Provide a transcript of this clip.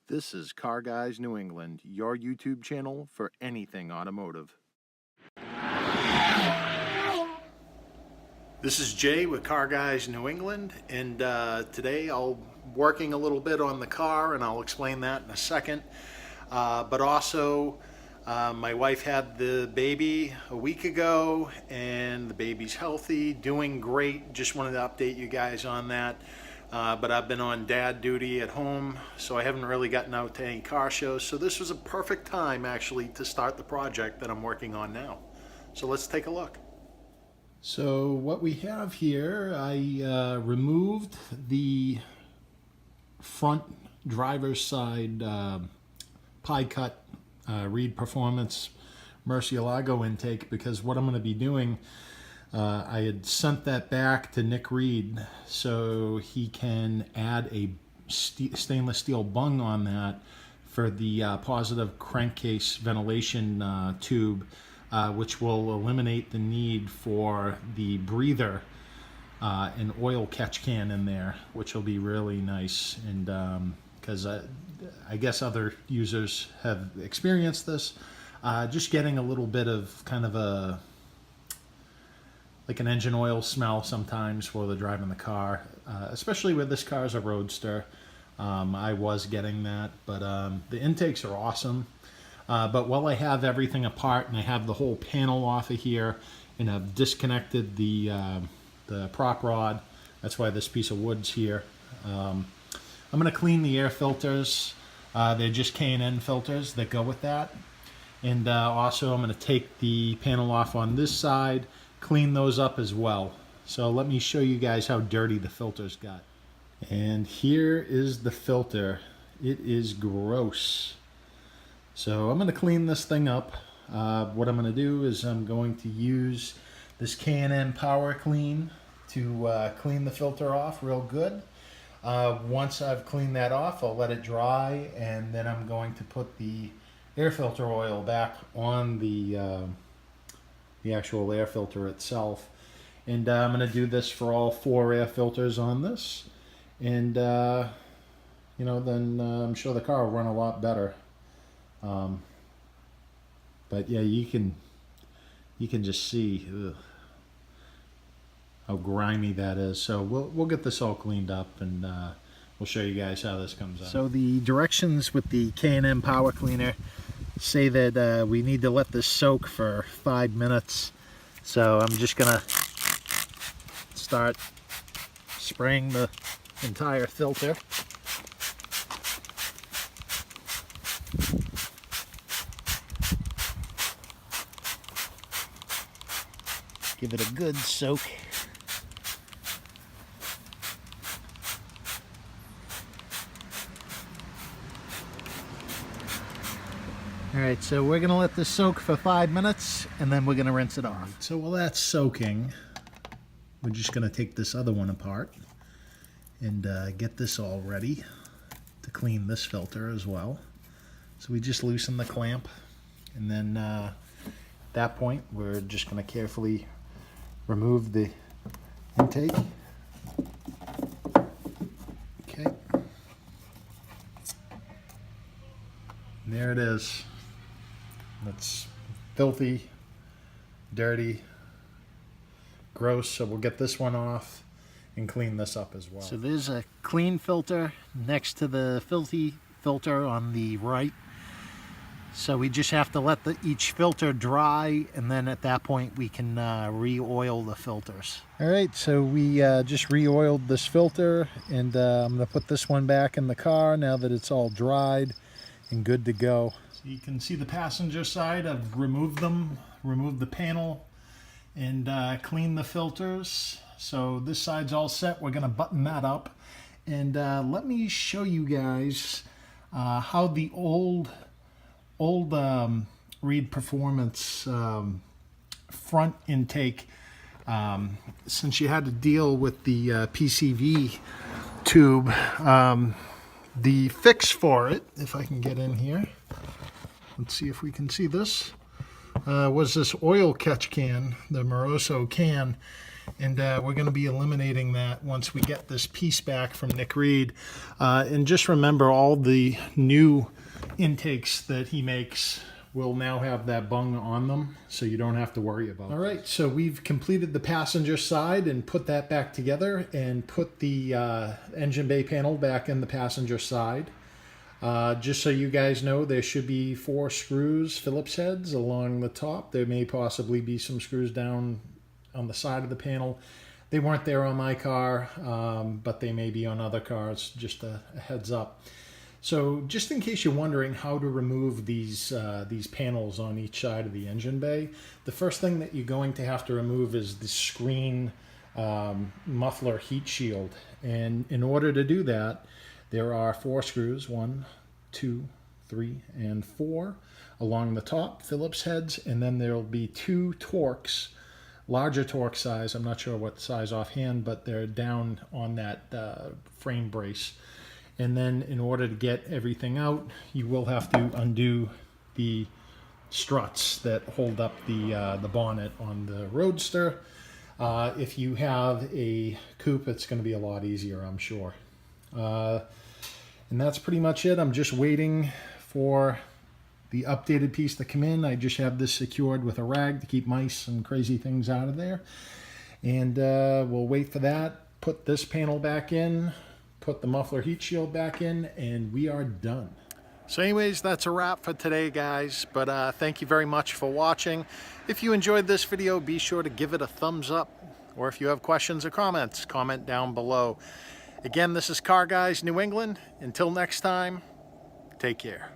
This is Car Guys New England, your YouTube channel for anything automotive. This is Jay with Car Guys New England, and today I'll working a little bit on the car, and I'll explain that in a second. But also, my wife had the baby a week ago, and the baby's healthy, doing great. Just wanted to update you guys on that. But I've been on dad duty at home, so I haven't really gotten out to any car shows. So this was a perfect time, actually, to start the project that I'm working on now. So let's take a look. So what we have here, I removed the front driver's side pie cut Reid Performance Murcielago intake, because what I'm going to be doing, I had sent that back to Nick Reid so he can add a stainless steel bung on that for the positive crankcase ventilation tube, which will eliminate the need for the breather and oil catch can in there, which will be really nice. And because I guess other users have experienced this, just getting a little bit of kind of a like an engine oil smell sometimes while they're driving the car, especially with this car as a roadster. I was getting that, but the intakes are awesome. But while I have everything apart and I have the whole panel off of here, and I've disconnected the prop rod, that's why this piece of wood's here. I'm going to clean the air filters. They're just K&N filters that go with that. And also I'm going to take the panel off on this side, clean those up as well. So let me show you guys how dirty the filters got. And here is the filter. It is gross. So I'm going to clean this thing up. What I'm going to do is I'm going to use this K&N Power Clean to clean the filter off real good. Once I've cleaned that off, I'll let it dry, and then I'm going to put the air filter oil back on the actual air filter itself. And I'm going to do this for all 4 air filters on this. And, you know, then I'm sure the car will run a lot better. But yeah, you can just see how grimy that is. So we'll get this all cleaned up, and we'll show you guys how this comes out. So the directions with the K&N Power Cleaner say that we need to let this soak for 5 minutes. So I'm just gonna start spraying the entire filter. Give it a good soak. Alright, so we're going to let this soak for 5 minutes, and then we're going to rinse it off. So while that's soaking, we're just going to take this other one apart and get this all ready to clean this filter as well. So we just loosen the clamp, and then at that point we're just going to carefully remove the intake. Okay. And there it is. That's filthy, dirty, gross, so we'll get this one off and clean this up as well. So there's a clean filter next to the filthy filter on the right. So we just have to let each filter dry, and then at that point we can re-oil the filters. Alright, so we just re-oiled this filter, and I'm going to put this one back in the car now that it's all dried and good to go. So you can see the passenger side. I've removed the panel, and cleaned the filters. So this side's all set. We're going to button that up, and let me show you guys how the old Reid Performance front intake, since you had to deal with the PCV tube, the fix for it, if I can get in here, let's see if we can see this, was this oil catch can, the Moroso can. And we're going to be eliminating that once we get this piece back from Nick Reid. And just remember, all the new intakes that he makes will now have that bung on them, so you don't have to worry about it. All right, so we've completed the passenger side and put that back together and put the engine bay panel back in the passenger side. Just so you guys know, there should be 4 screws, Phillips heads, along the top. There may possibly be some screws down on the side of the panel. They weren't there on my car, but they may be on other cars, just a heads up. So just in case you're wondering how to remove these panels on each side of the engine bay, the first thing that you're going to have to remove is the screen muffler heat shield. And in order to do that, there are 4 screws, 1, 2, 3, and 4 along the top, Phillips heads, and then there'll be 2 Torx, larger Torx size. I'm not sure what size offhand, but they're down on that frame brace. And then in order to get everything out, you will have to undo the struts that hold up the bonnet on the Roadster. If you have a coupe, it's going to be a lot easier, I'm sure. And that's pretty much it. I'm just waiting for the updated piece to come in. I just have this secured with a rag to keep mice and crazy things out of there. And we'll wait for that, put this panel back in, put the muffler heat shield back in, and we are done. So anyways, that's a wrap for today, guys. But thank you very much for watching. If you enjoyed this video, be sure to give it a thumbs up. Or if you have questions or comments, comment down below. Again, this is Car Guys New England. Until next time, take care.